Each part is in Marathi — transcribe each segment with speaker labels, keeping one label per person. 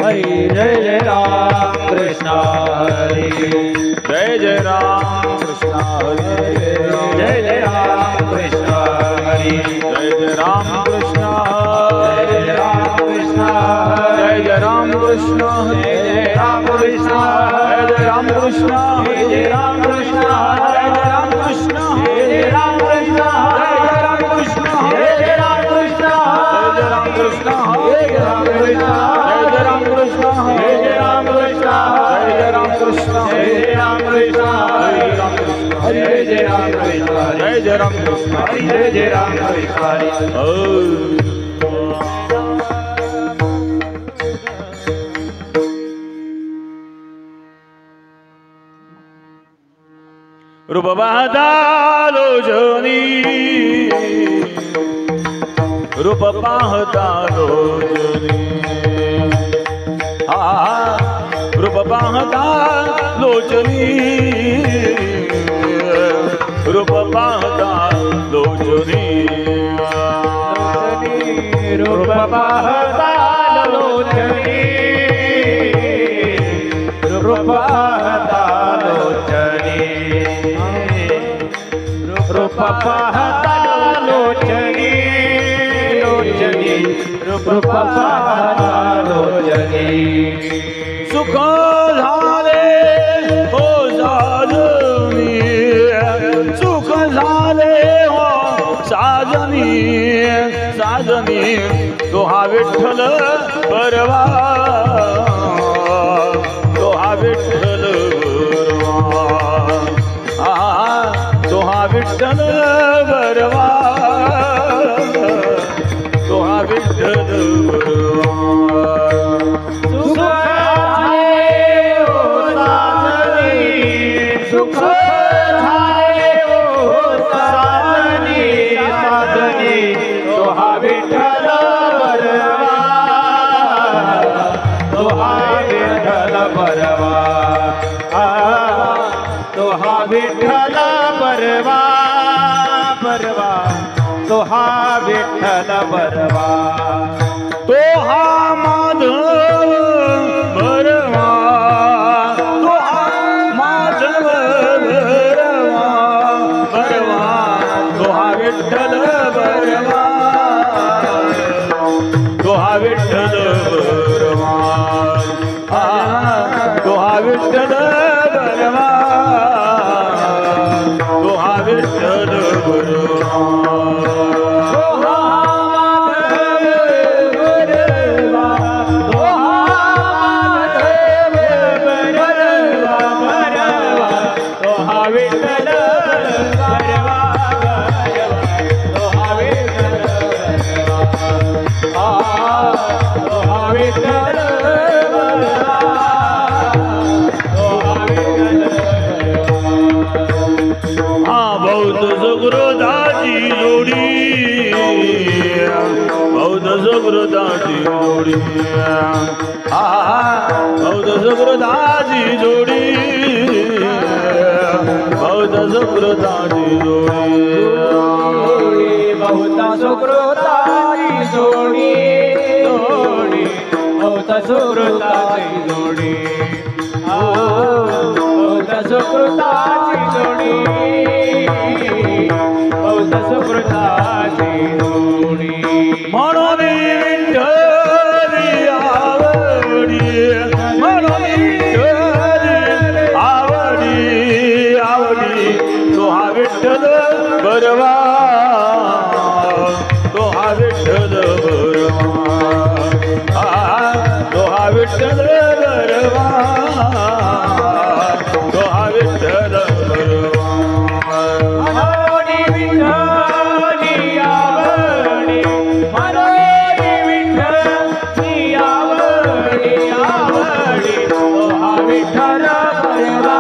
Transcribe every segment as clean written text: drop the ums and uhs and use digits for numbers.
Speaker 1: हरि जय जय राम कृष्ण हरि
Speaker 2: जय जय राम कृष्ण हरि
Speaker 1: जय जय राम कृष्ण हरि
Speaker 2: जय जय राम कृष्ण
Speaker 1: जय राम कृष्ण
Speaker 2: जय जय राम कृष्ण
Speaker 1: जय जय राम कृष्ण
Speaker 2: जय जय राम कृष्ण
Speaker 1: जय राम कृष्ण
Speaker 2: जय जय राम कृष्ण
Speaker 1: जय राम कृष्ण
Speaker 2: जय राम कृष्ण
Speaker 1: जय राम कृष्ण
Speaker 2: जय राम कृष्ण
Speaker 1: जय राम कृष्ण
Speaker 2: जय राम कृष्ण
Speaker 1: जय राम कृष्ण
Speaker 2: जय राम कृष्ण
Speaker 1: जय राम कृष्ण
Speaker 2: जय
Speaker 1: जय राम कृष्ण
Speaker 2: जय जय राम कृष्ण
Speaker 1: जय जय राम कृष्ण
Speaker 2: रूप पाहता लोचनी रूप पाहता लोचनी रूप पाहता लोचनी रूप पाहता लोचनी
Speaker 1: रूप पाहता लोचनी रूप पाहता लोचनी रूप पाहता लोचनी लोचनी रूप पाहता लोचनी
Speaker 2: सुख झाले हो साजनी सुख झाले हो साजनी साजनी तो हा विठ्ठल परवा तो हा विठ्ठल परवा तो हा विठ्ठल परवा तो हा विठ्ठल परवा
Speaker 1: सुख झाले हो साजनी साजनी तो हा विठ्ठल बरवा तो हा विठ्ठल बरवा तो हा विठ्ठल बरवा बरवा तो हा विठ्ठल बरवा
Speaker 2: तो हा माधव बरवा तो हा माधव बरवा बरवा तो हा विठ्ठल बरवा तो हा विठ्ठल बरवा तो हा विठ्ठल बरवा तो हा विठ्ठल बरवा बौद्ध सुकृताची जोडी बौद्ध सुकृताची जोडी बौद्ध सुकृताची जोडी बौद्ध सुकृताची जोडी
Speaker 1: बहुत सुकृताची जोडी जोडी बहुत सुकृताची जोडी बहुत सुकृताची जोडी बहुत सुकृताची जोडी
Speaker 2: म्हणून विठ्ठली आवडी म्हणून विठ्ठली आवडी आवडी तो हा विठ्ठल बरवा तो हा विठ्ठल बरवा तो हा विठ्ठल बरवा तो हा विठ्ठल बरवा
Speaker 1: मनोनी विठ्ठली आवडी मनोनी विठ्ठली आवडी आवडी तो हा विठ्ठल बरवा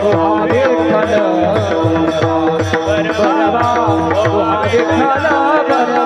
Speaker 1: तो हा विठ्ठल बरवा तो हा विठ्ठल बरवा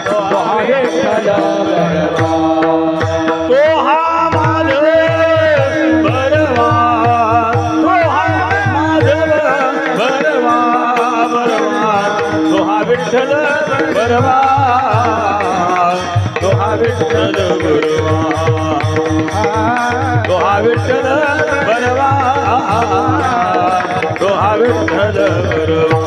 Speaker 1: तो हा विठ्ठल बरवा
Speaker 2: तो हा माधव बरवा तो हा माधव बरवा बरवा तो हा विठ्ठल बरवा बरवा तो हा विठ्ठल बरवा तो हा विठ्ठल बरवा तो हा विठ्ठल बरवा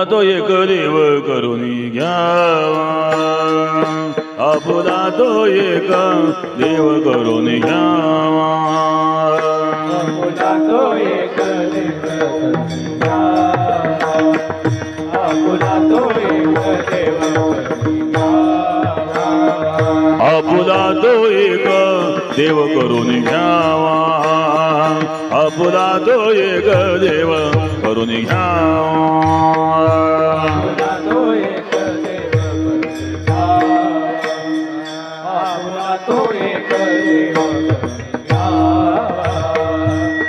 Speaker 2: तो एक देव करुणी घ्यावा आपुला तो एक देव करुणी घ्यावा
Speaker 1: आपुला तो एक देव करुणी घ्यावा आपुला तो एक देव करुणी घ्यावा
Speaker 2: आपुला तो एक देव करुणी घ्यावा आपुला तो एक देव करुणी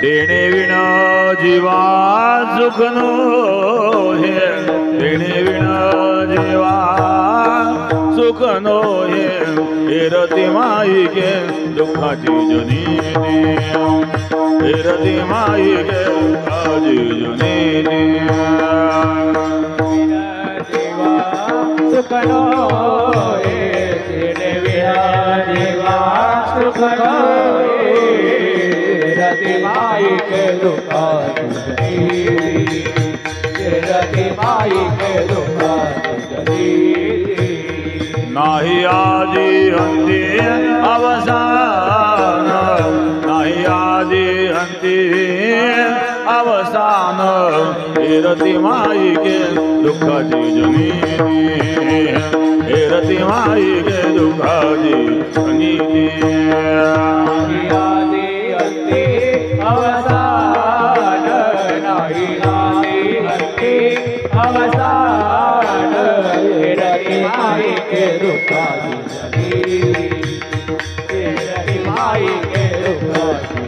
Speaker 2: देणे विना जीवा सुख नो हे देणे विना जीवा सुख नो हे रती माई के दुःखाची जनी रती माई के दुःखाची जनी
Speaker 1: जीवा सुख नो हे देणे विना जीवा सुख नो रति माई के दुःखाची रति माई के दुःखाची
Speaker 2: नाही आदि अंती अवसान नाही आदि अंती अवसान रति माई के दुःखाची जनी रति माई के दुःखाची जनी
Speaker 1: आदि अंती अवसान नाही आदि अंती अवसान रति माई के दुःखाची रति माई के दुःखाची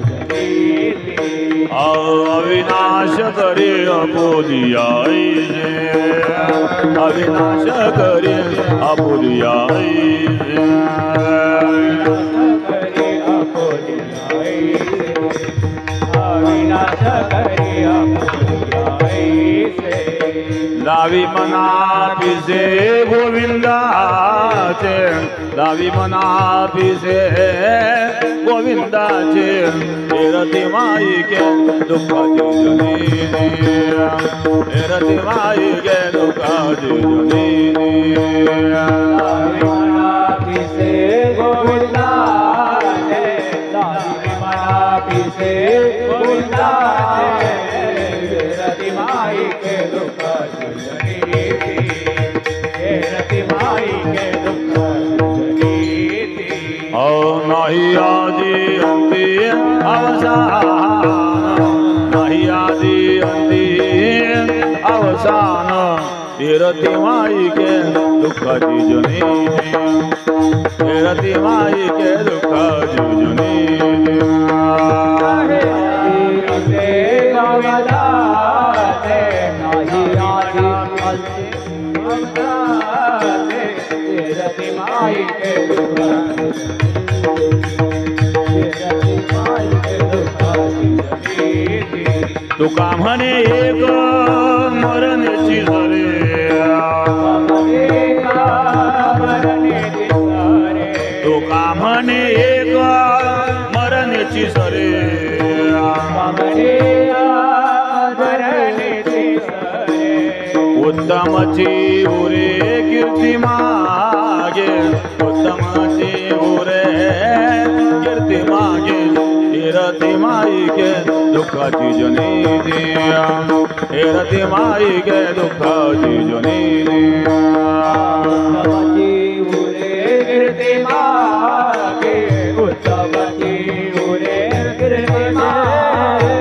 Speaker 2: अविनाश करे अपोलियाई अविनाश करे अपोलियाई
Speaker 1: अविनाश करे
Speaker 2: लावी मना पिसे गोविंदाचे लावी मना पिसे गोविंदाचे रति माई के दुःखाची जनी रति माई के दुःखाची जनी
Speaker 1: लावी मना पिसे गोविंदाचे लावी मना पिसे गोविंदाचे
Speaker 2: आदि अंती अवसान रती माई के दुःखाची जुनी रती माई के दुःखाची जुनी तुका म्हणे एक मरण्याची झरे तुका म्हणे एक मरण्याची झरे उत्तमची उरे कीर्ती मागे उत्तमची उरे कीर्ती मागे रती माई के दुःखाची जुनी रती माई के दुःखाची जुनी
Speaker 1: कीर्ती मागे उत्तमची उरे कीर्ती मागे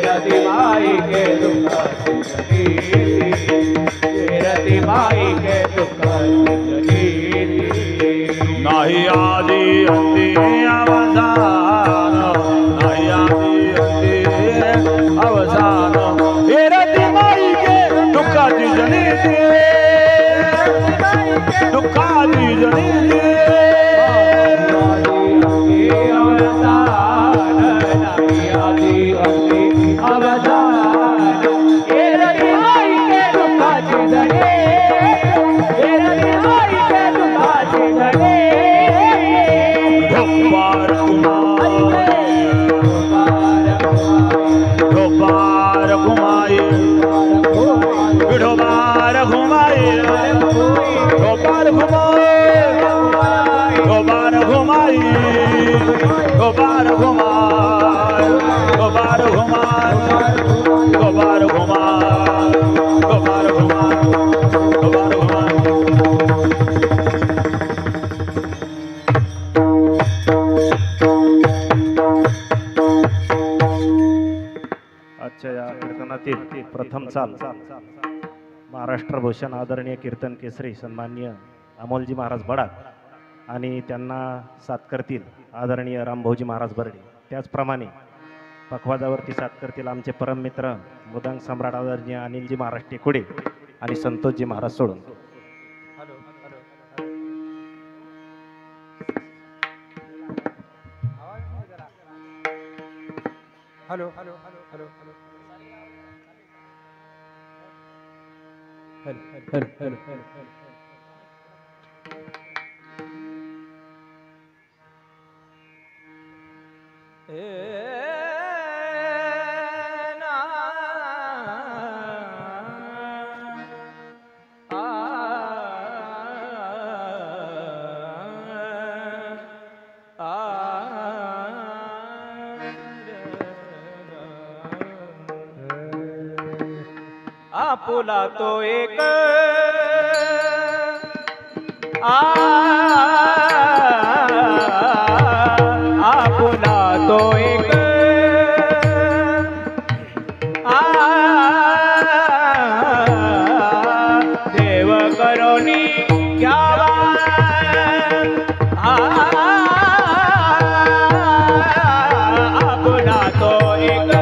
Speaker 1: रती माई के दुःखाची रती माई के दुःखाची
Speaker 2: नाही आदि अंती अवसान नाही आदि अंती अवसान रती माई के दुःखाची जुनी दुःखाची जुनी
Speaker 3: प्रथम चाल महाराष्ट्र भूषण आदरणीय कीर्तन केसरी सन्माननीय अमोलजी महाराज बडाक आणि त्यांना साथ करतील आदरणीय रामभाऊजी महाराज बर्डे. त्याचप्रमाणे पखवाजावरती साथ करतील आमचे परममित्र मृदंग सम्राट आदरणीय अनिलजी महाराज टेकुडे आणि संतोषजी महाराज सोडून.
Speaker 1: Hello hello hello hello hello hello hello hello hello आपुला तो एक आपुला तो एक देव करोनी घ्यावा आपुला तो एक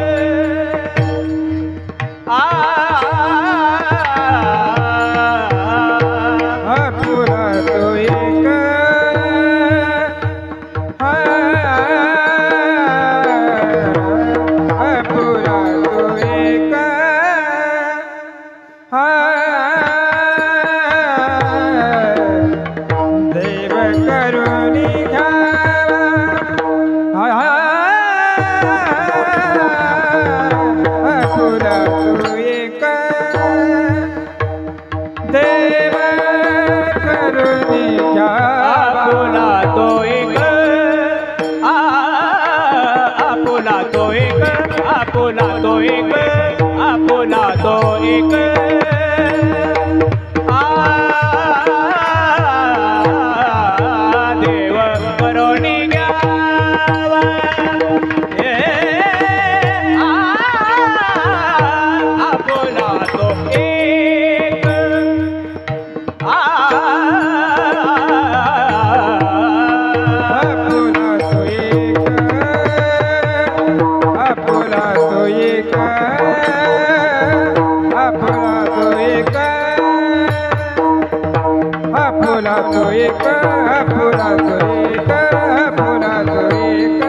Speaker 1: तो एक पुरा तो एक पुरा तो एक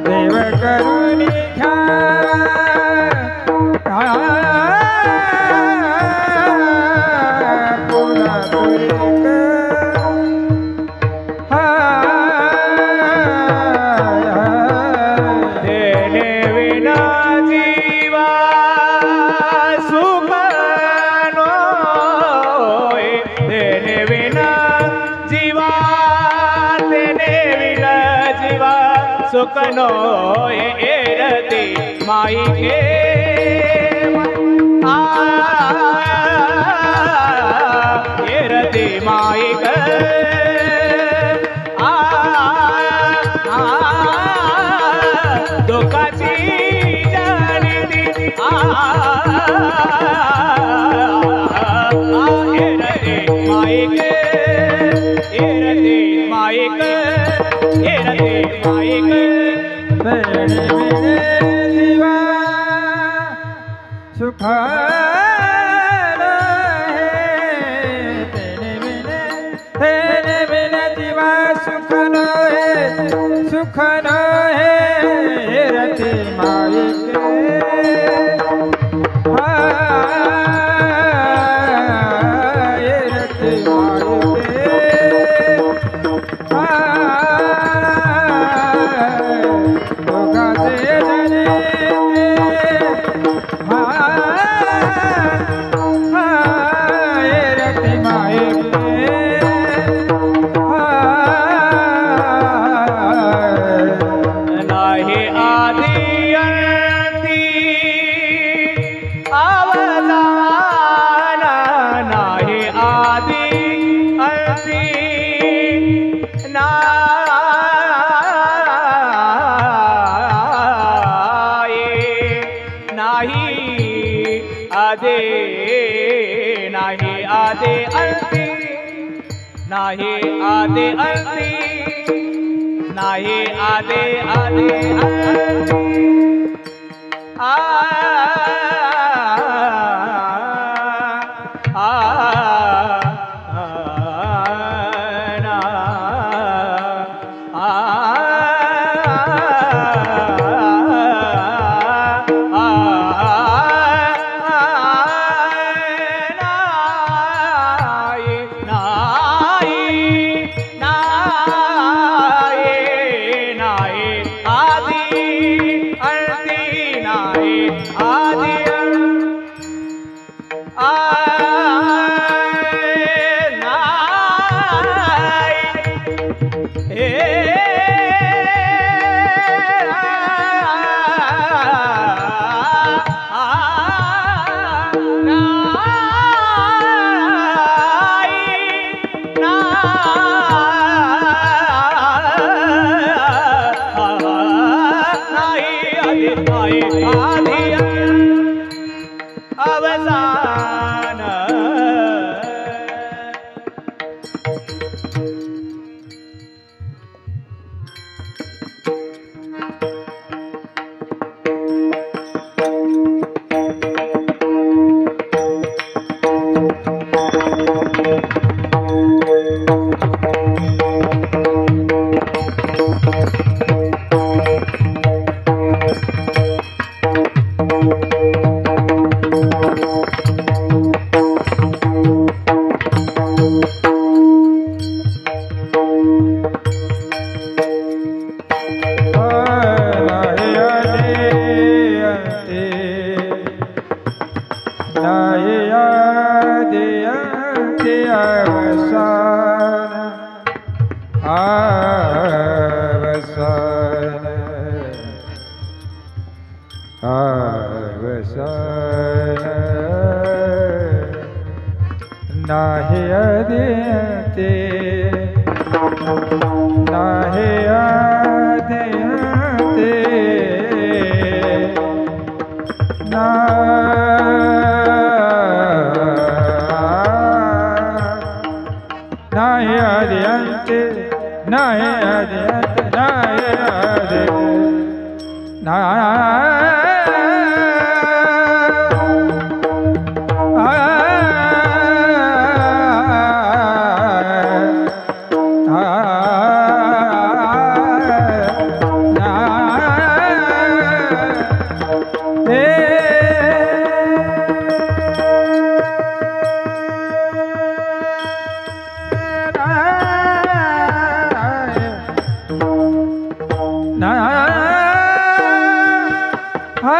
Speaker 1: देव करुणी घ्या पुरा तो एक
Speaker 2: देणे विना जीवा सुख नोय देणे विना जीवा देणे विना जीवा सुख नोय एरती माई के एरती माई के दुःखाची जाणीती एरते माईक एरते माईक एरते माईक
Speaker 1: तेरे बिने जीवा सुख तेरे बिने जीवा सुख न है रति माई के रति
Speaker 2: नाही आदि अंती अवसान नाही आदि अंती नाही आदे नाही आदे अंती नाही आदे अंती नाही आदे आदे आ अवसान
Speaker 1: अवसान ना हा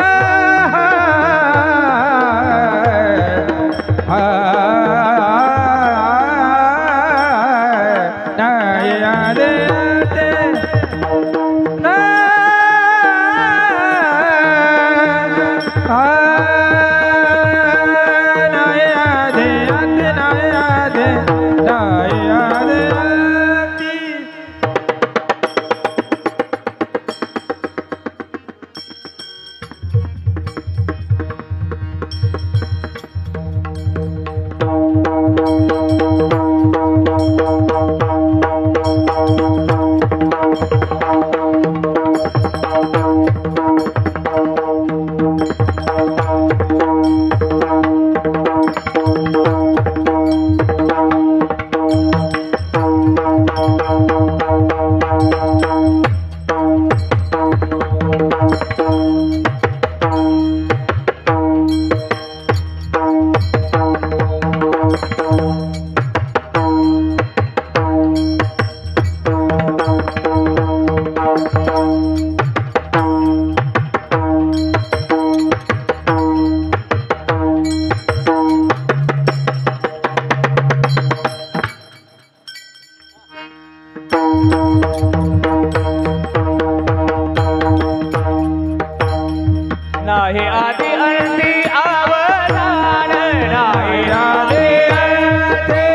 Speaker 2: नाही आदि अंती अवसान नाही आदि अंती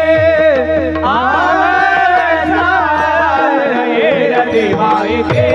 Speaker 2: अवसान ये रति माई के